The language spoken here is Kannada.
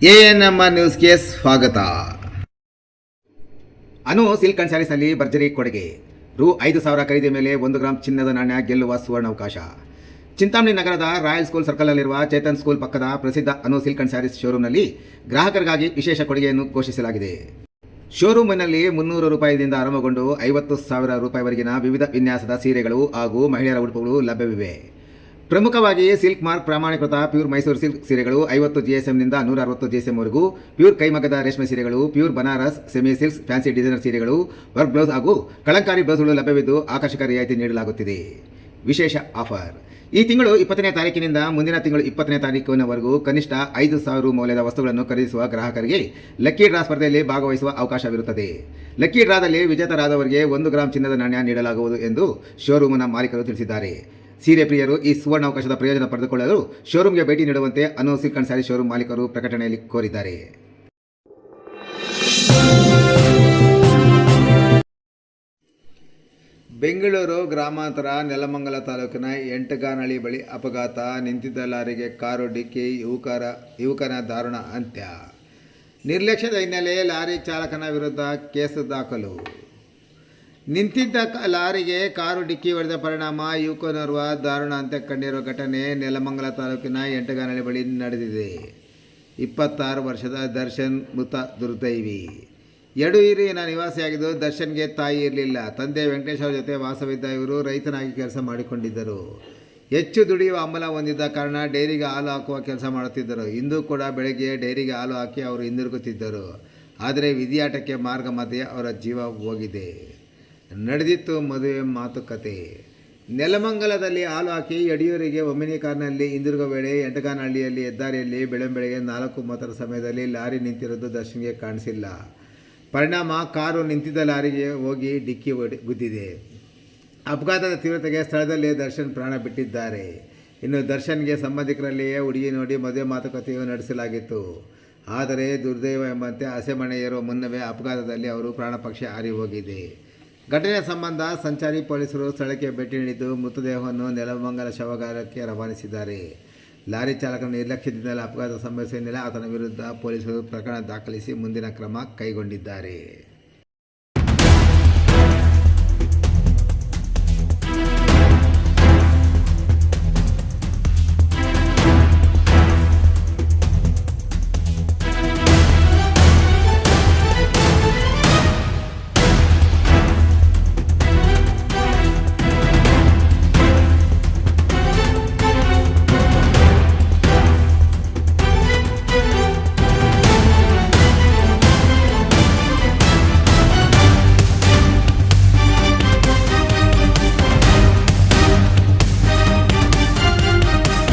ಎಎನ್ಎಂಆರ್ ನ್ಯೂಸ್ಗೆ ಸ್ವಾಗತ. ಅನು ಸಿಲ್ಕ್ ಅಂಡ್ ಸ್ಯಾರೀಸ್ನಲ್ಲಿ ಭರ್ಜರಿ ಕೊಡುಗೆ. ರು 5,000 ಖರೀದಿ ಮೇಲೆ 1 ಗ್ರಾಂ ಚಿನ್ನದ ನಾಣ್ಯ ಗೆಲ್ಲುವ ಸುವರ್ಣಾವಕಾಶ. ಚಿಂತಾಮಣಿ ನಗರದ ರಾಯಲ್ ಸ್ಕೂಲ್ ಸರ್ಕಲ್ನಲ್ಲಿರುವ ಚೇತನ್ ಸ್ಕೂಲ್ ಪಕ್ಕದ ಪ್ರಸಿದ್ಧ ಅನು ಸಿಲ್ಕ್ ಅಂಡ್ ಸ್ಯಾರೀಸ್ ಶೋರೂಮ್ನಲ್ಲಿ ಗ್ರಾಹಕರಿಗಾಗಿ ವಿಶೇಷ ಕೊಡುಗೆಯನ್ನು ಘೋಷಿಸಲಾಗಿದೆ. ಶೋರೂಮಿನಲ್ಲಿ 300 ರೂಪಾಯಿದಿಂದ ಆರಂಭಗೊಂಡು 50,000 ರೂಪಾಯಿವರೆಗಿನ ವಿವಿಧ ವಿನ್ಯಾಸದ ಸೀರೆಗಳು ಹಾಗೂ ಮಹಿಳೆಯರ ಉಡುಪುಗಳು ಲಭ್ಯವಿವೆ. ಪ್ರಮುಖವಾಗಿ ಸಿಲ್ಕ್ ಮಾರ್ಕ್ ಪ್ರಮಾಣೀಕೃತ ಪ್ಯೂರ್ ಮೈಸೂರು ಸಿಲ್ಕ್ ಸೀರೆಗಳು 50 GSMನಿಂದ 160 GSMವರೆಗೂ, ಪ್ಯೂರ್ ಕೈಮಗ್ಗದ ರೇಷ್ಮೆ ಸೀರೆಗಳು, pure Banaras, semi silks, fancy designer ಸೀರೆಗಳು, ವರ್ಕ್ ಬ್ಲೌಸ್ ಹಾಗೂ ಕಳಂಕಾರಿ ಬ್ಲೌಸ್ಗಳು ಲಭ್ಯವಿದ್ದು ಆಕರ್ಷಕ ರಿಯಾಯಿತಿ ನೀಡಲಾಗುತ್ತಿದೆ. ವಿಶೇಷ ಆಫರ್: ಈ ತಿಂಗಳು 20ನೇ ತಾರೀಕಿನಿಂದ ಮುಂದಿನ ತಿಂಗಳು 20ನೇ ತಾರೀಕಿನವರೆಗೂ ಕನಿಷ್ಠ 5,000 ರು ಮೌಲ್ಯದ ವಸ್ತುಗಳನ್ನು ಖರೀದಿಸುವ ಗ್ರಾಹಕರಿಗೆ ಲಕ್ಕಿ ಡ್ರಾ ಸ್ಪರ್ಧೆಯಲ್ಲಿ ಭಾಗವಹಿಸುವ ಅವಕಾಶವಿರುತ್ತದೆ. ಲಕ್ಕಿ ಡ್ರಾದಲ್ಲಿ ವಿಜೇತರಾದವರಿಗೆ 1 ಗ್ರಾಂ ಚಿನ್ನದ ನಾಣ್ಯ ನೀಡಲಾಗುವುದು ಎಂದು ಶೋರೂಮಿನ ಮಾಲೀಕರು ತಿಳಿಸಿದ್ದಾರೆ. ಸೀರೆ ಪ್ರಿಯರು ಈ ಸುವರ್ಣಾವಕಾಶದ ಪ್ರಯೋಜನ ಪಡೆದುಕೊಳ್ಳಲು ಶೋರೂಮ್ಗೆ ಭೇಟಿ ನೀಡುವಂತೆ ಅನು ಸಿಲ್ಕ್ ಅಂಡ್ ಸ್ಯಾರಿ ಶೋರೂಮ್ ಮಾಲೀಕರು ಪ್ರಕಟಣೆಯಲ್ಲಿ ಕೋರಿದ್ದಾರೆ. ಬೆಂಗಳೂರು ಗ್ರಾಮಾಂತರ ನೆಲಮಂಗಲ ತಾಲೂಕಿನ ಎಂಟಗಾನಹಳ್ಳಿ ಬಳಿ ಅಪಘಾತ. ನಿಂತಿದ್ದ ಲಾರಿಗೆ ಕಾರು ಡಿಕ್ಕಿ, ಯುವಕನ ದಾರುಣ ಅಂತ್ಯ. ನಿರ್ಲಕ್ಷ್ಯದ ಹಿನ್ನೆಲೆ ಲಾರಿ ಚಾಲಕನ ವಿರುದ್ಧ ಕೇಸು ದಾಖಲು. ನಿಂತಿದ್ದ ಲಾರಿಗೆ ಕಾರು ಡಿಕ್ಕಿ ಹೊಡೆದ ಪರಿಣಾಮ ಯುವಕನೋರ್ವ ದಾರುಣ ಅಂತ್ಯ ಕಂಡಿರುವ ಘಟನೆ ನೆಲಮಂಗಲ ತಾಲೂಕಿನ ಎಂಟಗಾನಹಳ್ಳಿ ಬಳಿ ನಡೆದಿದೆ. 26 ವರ್ಷದ ದರ್ಶನ್ ಮೃತ ದುರ್ದೈವಿ. ಯಡೂರಿನ ನಿವಾಸಿಯಾಗಿದ್ದು, ದರ್ಶನ್ಗೆ ತಾಯಿ ಇರಲಿಲ್ಲ. ತಂದೆ ವೆಂಕಟೇಶ್ ಅವರ ಜೊತೆ ವಾಸವಿದ್ದ ಇವರು ರೈತನಾಗಿ ಕೆಲಸ ಮಾಡಿಕೊಂಡಿದ್ದರು. ಹೆಚ್ಚು ದುಡಿಯುವ ಹಂಬಲ ಹೊಂದಿದ್ದ ಕಾರಣ ಡೈರಿಗೆ ಹಾಲು ಹಾಕುವ ಕೆಲಸ ಮಾಡುತ್ತಿದ್ದರು. ಇಂದು ಕೂಡ ಬೆಳಗ್ಗೆ ಡೈರಿಗೆ ಹಾಲು ಹಾಕಿ ಅವರು ಹಿಂದಿರುಗುತ್ತಿದ್ದರು. ಆದರೆ ವಿಧಿಯಾಟಕ್ಕೆ ಮಾರ್ಗ ಮಧ್ಯೆ ಅವರ ಜೀವ ಹೋಗಿದೆ. ನಡೆದಿತ್ತು ಮದುವೆ ಮಾತುಕತೆ. ನೆಲಮಂಗಲದಲ್ಲಿ ಹಾಲು ಹಾಕಿ ಯಡಿಯೂರಿಗೆ ಒಮಿನಿ ಕಾರ್ನಲ್ಲಿ ಹಿಂದಿರುಗುವ ವೇಳೆ ಎಂಟಗಾನಹಳ್ಳಿಯಲ್ಲಿ ಹೆದ್ದಾರಿಯಲ್ಲಿ ಬೆಳಗ್ಗೆ 4:30 ಸಮಯದಲ್ಲಿ ಲಾರಿ ನಿಂತಿರೋದು ದರ್ಶನ್ಗೆ ಕಾಣಿಸಿಲ್ಲ. ಪರಿಣಾಮ ಕಾರು ನಿಂತಿದ್ದ ಲಾರಿಗೆ ಹೋಗಿ ಡಿಕ್ಕಿ ಗುದ್ದಿದೆ. ಅಪಘಾತದ ತೀವ್ರತೆಗೆ ಸ್ಥಳದಲ್ಲೇ ದರ್ಶನ್ ಪ್ರಾಣ ಬಿಟ್ಟಿದ್ದಾರೆ. ಇನ್ನು ದರ್ಶನ್ಗೆ ಸಂಬಂಧಿಕರಲ್ಲಿಯೇ ಹುಡುಗಿ ನೋಡಿ ಮದುವೆ ಮಾತುಕತೆಯು ನಡೆಸಲಾಗಿತ್ತು. ಆದರೆ ದುರ್ದೈವ ಎಂಬಂತೆ ಹಸೆಮಣೆ ಏರುವ ಮುನ್ನವೇ ಅಪಘಾತದಲ್ಲಿ ಅವರು ಪ್ರಾಣಪಕ್ಷಿ ಹಾರಿ ಹೋಗಿದೆ. ಘಟನೆ ಸಂಬಂಧ ಸಂಚಾರಿ ಪೊಲೀಸರು ಸ್ಥಳಕ್ಕೆ ಭೇಟಿ ನೀಡಿದ್ದು ಮೃತದೇಹವನ್ನು ನೆಲಮಂಗಲ ಶವಗಾರಕ್ಕೆ ರವಾನಿಸಿದ್ದಾರೆ. ಲಾರಿ ಚಾಲಕನ ನಿರ್ಲಕ್ಷ್ಯದಿಂದಲೇ ಅಪಘಾತ ಸಂಭವಿಸಿದ ಹಿನ್ನೆಲೆ ಆತನ ವಿರುದ್ಧ ಪೊಲೀಸರು ಪ್ರಕರಣ ದಾಖಲಿಸಿ ಮುಂದಿನ ಕ್ರಮ ಕೈಗೊಂಡಿದ್ದಾರೆ.